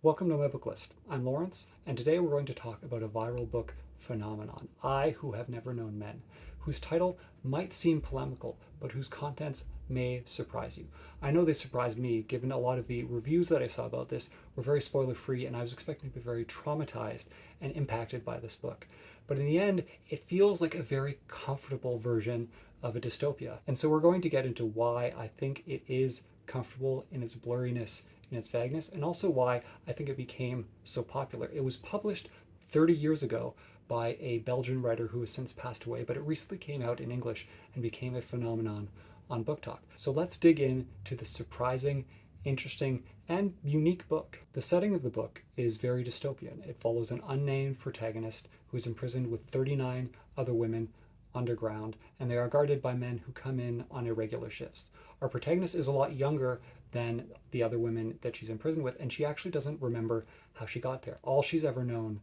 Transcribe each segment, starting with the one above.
Welcome to my book list. I'm Lawrence, and today we're going to talk about a viral book phenomenon, I Who Have Never Known Men, whose title might seem polemical, but whose contents may surprise you. I know they surprised me, given a lot of the reviews that I saw about this were very spoiler-free, and I was expecting to be very traumatized and impacted by this book. But in the end, it feels like a very comfortable version of a dystopia. And so we're going to get into why I think it is comfortable in its blurriness, in its vagueness, and also why I think it became so popular. It was published 30 years ago by a Belgian writer who has since passed away, but it recently came out in English and became a phenomenon on BookTok. So let's dig into the surprising, interesting, and unique book. The setting of the book is very dystopian. It follows an unnamed protagonist who is imprisoned with 39 other women underground, and they are guarded by men who come in on irregular shifts. Our protagonist is a lot younger than the other women that she's imprisoned with, and she actually doesn't remember how she got there. All she's ever known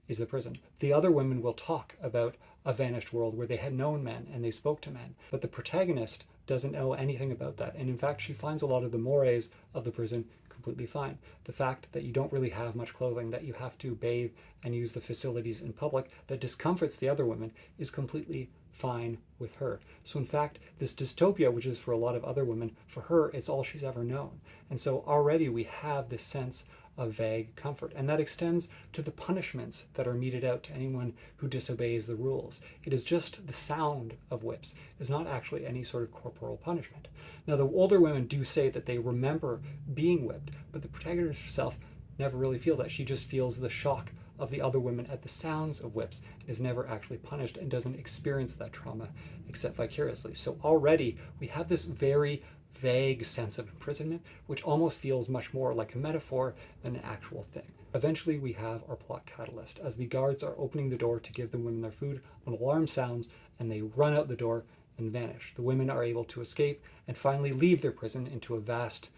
is the prison. The other women will talk about a vanished world where they had known men and they spoke to men, but the protagonist doesn't know anything about that. And in fact, she finds a lot of the mores of the prison completely fine. The fact that you don't really have much clothing, that you have to bathe and use the facilities in public, that discomforts the other women, is completely fine with her. So in fact, this dystopia, which is for a lot of other women, for her, it's all she's ever known. And so already we have this sense of vague comfort, and that extends to the punishments that are meted out to anyone who disobeys the rules. It is just the sound of whips. It is not actually any sort of corporal punishment. Now, the older women do say that they remember being whipped, but the protagonist herself never really feels that. She just feels the shock of the other women at the sounds of whips and is never actually punished and doesn't experience that trauma except vicariously. So already we have this very vague sense of imprisonment, which almost feels much more like a metaphor than an actual thing. Eventually we have our plot catalyst. As the guards are opening the door to give the women their food, an alarm sounds and they run out the door and vanish. The women are able to escape and finally leave their prison into a vast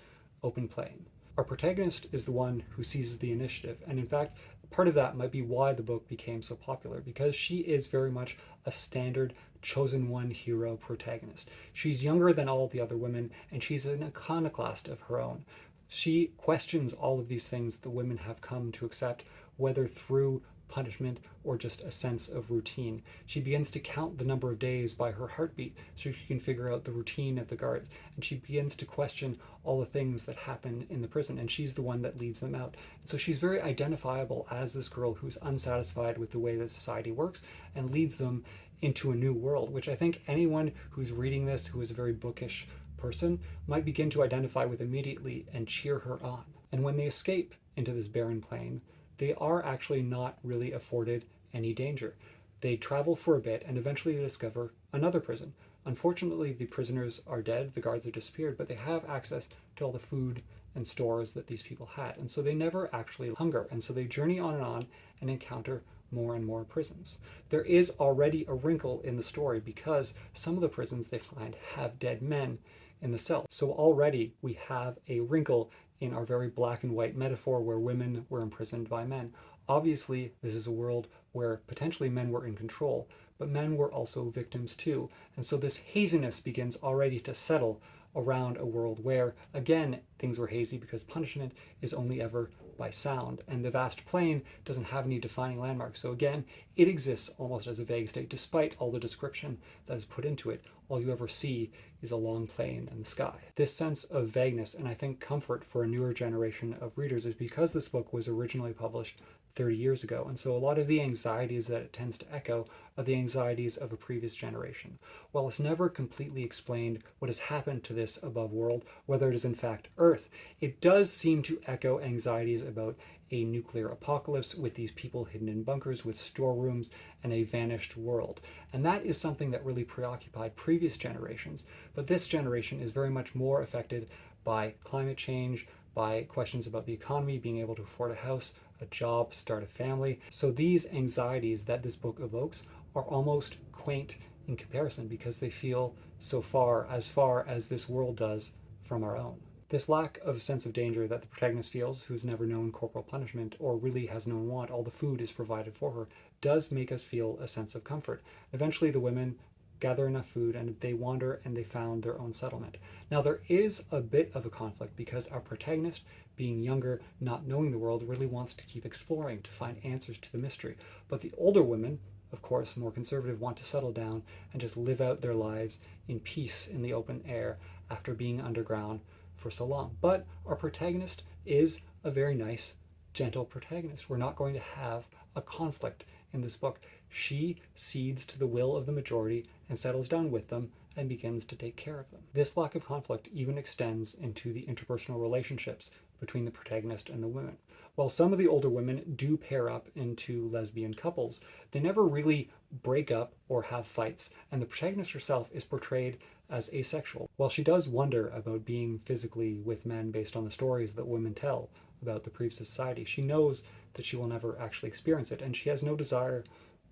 open plain. Our protagonist is the one who seizes the initiative, and in fact, part of that might be why the book became so popular, because she is very much a standard chosen one hero protagonist. She's younger than all the other women, and she's an iconoclast of her own. She questions all of these things the women have come to accept, whether through punishment or just a sense of routine. She begins to count the number of days by her heartbeat so she can figure out the routine of the guards, and she begins to question all the things that happen in the prison, and she's the one that leads them out. And so she's very identifiable as this girl who's unsatisfied with the way that society works and leads them into a new world, which I think anyone who's reading this who is a very bookish person might begin to identify with immediately and cheer her on. And when they escape into this barren plain, they are actually not really afforded any danger. They travel for a bit and eventually they discover another prison. Unfortunately, the prisoners are dead, the guards have disappeared, but they have access to all the food and stores that these people had. And so they never actually hunger. And so they journey on and encounter more and more prisons. There is already a wrinkle in the story because some of the prisons they find have dead men in the cell. So already we have a wrinkle in our very black and white metaphor where women were imprisoned by men. Obviously, this is a world where potentially men were in control, but men were also victims too. And so this haziness begins already to settle around a world where, again, things were hazy because punishment is only ever by sound, and the vast plain doesn't have any defining landmarks. So again, it exists almost as a vague state, despite all the description that is put into it. All you ever see is a long plain and the sky. This sense of vagueness, and I think comfort for a newer generation of readers, is because this book was originally published 30 years ago. And so a lot of the anxieties that it tends to echo are the anxieties of a previous generation. While it's never completely explained what has happened to this above world, whether it is in fact Earth, it does seem to echo anxieties about a nuclear apocalypse with these people hidden in bunkers with storerooms and a vanished world. And that is something that really preoccupied previous generations. But this generation is very much more affected by climate change, by questions about the economy, being able to afford a house, a job, start a family. So these anxieties that this book evokes are almost quaint in comparison because they feel so far as this world does from our own. This lack of sense of danger that the protagonist feels, who's never known corporal punishment or really has known want, all the food is provided for her, does make us feel a sense of comfort. Eventually the women gather enough food, and they wander and they found their own settlement. Now, there is a bit of a conflict because our protagonist, being younger, not knowing the world, really wants to keep exploring to find answers to the mystery. But the older women, of course, more conservative, want to settle down and just live out their lives in peace in the open air after being underground for so long. But our protagonist is a very nice, gentle protagonist. We're not going to have a conflict in this book. She cedes to the will of the majority and settles down with them and begins to take care of them. This lack of conflict even extends into the interpersonal relationships between the protagonist and the women. While some of the older women do pair up into lesbian couples, they never really break up or have fights, and the protagonist herself is portrayed as asexual. While she does wonder about being physically with men based on the stories that women tell about the previous society, she knows that she will never actually experience it, and she has no desire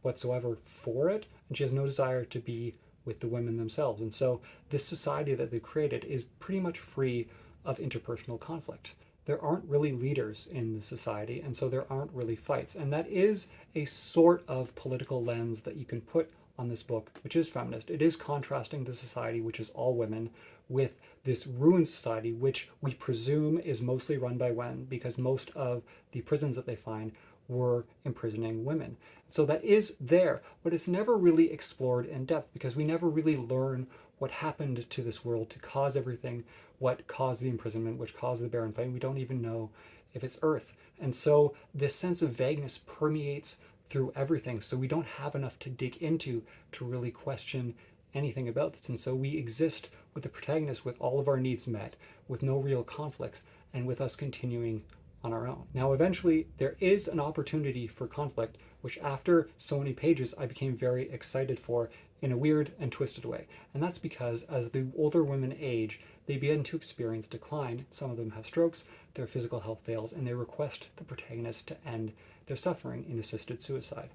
whatsoever for it, and she has no desire to be with the women themselves. And so this society that they've created is pretty much free of interpersonal conflict. There aren't really leaders in the society, and so there aren't really fights. And that is a sort of political lens that you can put on this book, which is feminist. It is contrasting the society, which is all women, with this ruined society, which we presume is mostly run by men, because most of the prisons that they find were imprisoning women. So that is there, but it's never really explored in depth because we never really learn what happened to this world to cause everything, what caused the imprisonment, which caused the barren plain. We don't even know if it's Earth. And so this sense of vagueness permeates through everything. So we don't have enough to dig into to really question anything about this. And so we exist with the protagonist with all of our needs met, with no real conflicts, and with us continuing on our own. Now, eventually, there is an opportunity for conflict, which after so many pages, I became very excited for in a weird and twisted way. And that's because as the older women age, they begin to experience decline. Some of them have strokes, their physical health fails, and they request the protagonist to end their suffering in assisted suicide.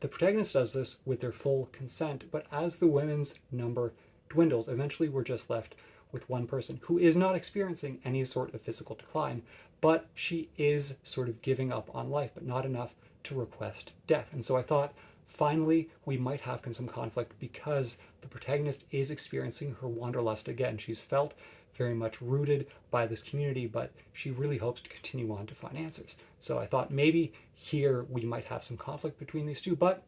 The protagonist does this with their full consent, but as the women's number dwindles, eventually we're just left with one person who is not experiencing any sort of physical decline, but she is sort of giving up on life, but not enough to request death. And so I thought, finally, we might have some conflict because the protagonist is experiencing her wanderlust again. She's felt very much rooted by this community, but she really hopes to continue on to find answers. So I thought maybe here we might have some conflict between these two, but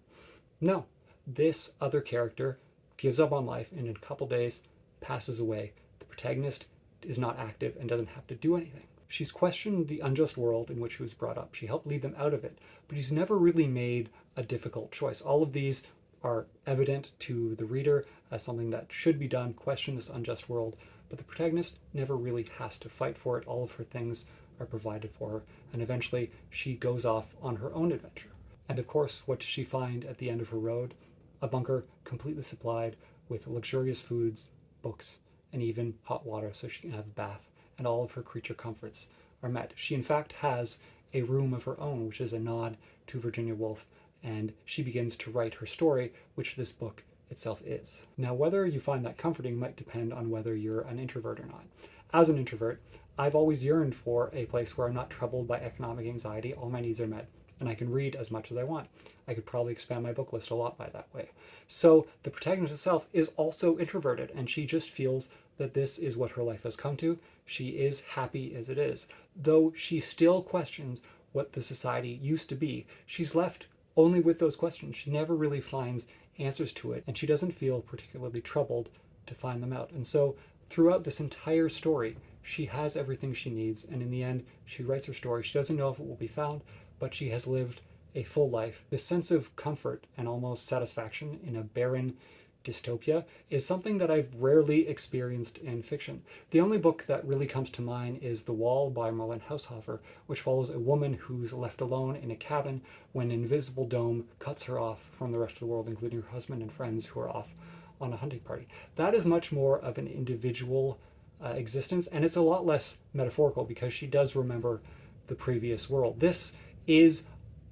no. This other character gives up on life and in a couple days passes away. The protagonist is not active and doesn't have to do anything. She's questioned the unjust world in which she was brought up. She helped lead them out of it, but he's never really made a difficult choice. All of these are evident to the reader as something that should be done, question this unjust world, but the protagonist never really has to fight for it. All of her things are provided for her, and eventually she goes off on her own adventure. And of course, what does she find at the end of her road? A bunker completely supplied with luxurious foods, books, and even hot water so she can have a bath, and all of her creature comforts are met. She in fact has a room of her own, which is a nod to Virginia Woolf, and she begins to write her story, which this book itself is. Now, whether you find that comforting might depend on whether you're an introvert or not. As an introvert, I've always yearned for a place where I'm not troubled by economic anxiety, all my needs are met, and I can read as much as I want. I could probably expand my book list a lot by that way. So the protagonist herself is also introverted, and she just feels that this is what her life has come to. She is happy as it is. Though she still questions what the society used to be, she's left only with those questions. She never really finds answers to it, and she doesn't feel particularly troubled to find them out. And so throughout this entire story, she has everything she needs, and in the end, she writes her story. She doesn't know if it will be found, but she has lived a full life. This sense of comfort and almost satisfaction in a barren dystopia is something that I've rarely experienced in fiction. The only book that really comes to mind is The Wall by Marlene Haushofer, which follows a woman who's left alone in a cabin when an invisible dome cuts her off from the rest of the world, including her husband and friends who are off on a hunting party. That is much more of an individual existence, and it's a lot less metaphorical because she does remember the previous world. This is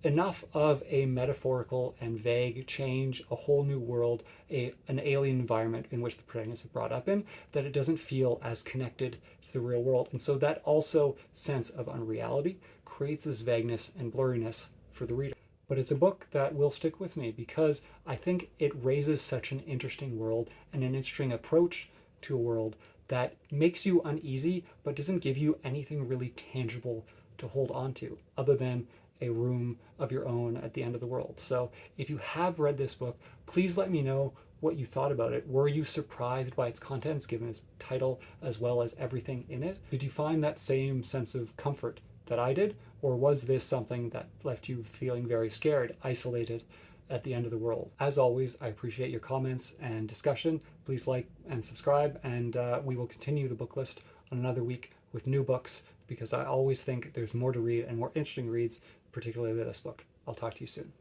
enough of a metaphorical and vague change, a whole new world, an alien environment in which the protagonist is brought up in, that it doesn't feel as connected to the real world. And so that also sense of unreality creates this vagueness and blurriness for the reader. but it's a book that will stick with me because I think it raises such an interesting world and an interesting approach to a world that makes you uneasy but doesn't give you anything really tangible to hold on to other than a room of your own at the end of the world. So if you have read this book, please let me know what you thought about it. Were you surprised by its contents given its title as well as everything in it? Did you find that same sense of comfort that I did? Or was this something that left you feeling very scared, isolated at the end of the world? As always, I appreciate your comments and discussion. Please like and subscribe, and we will continue the book list on another week with new books because I always think there's more to read and more interesting reads, particularly this book. I'll talk to you soon.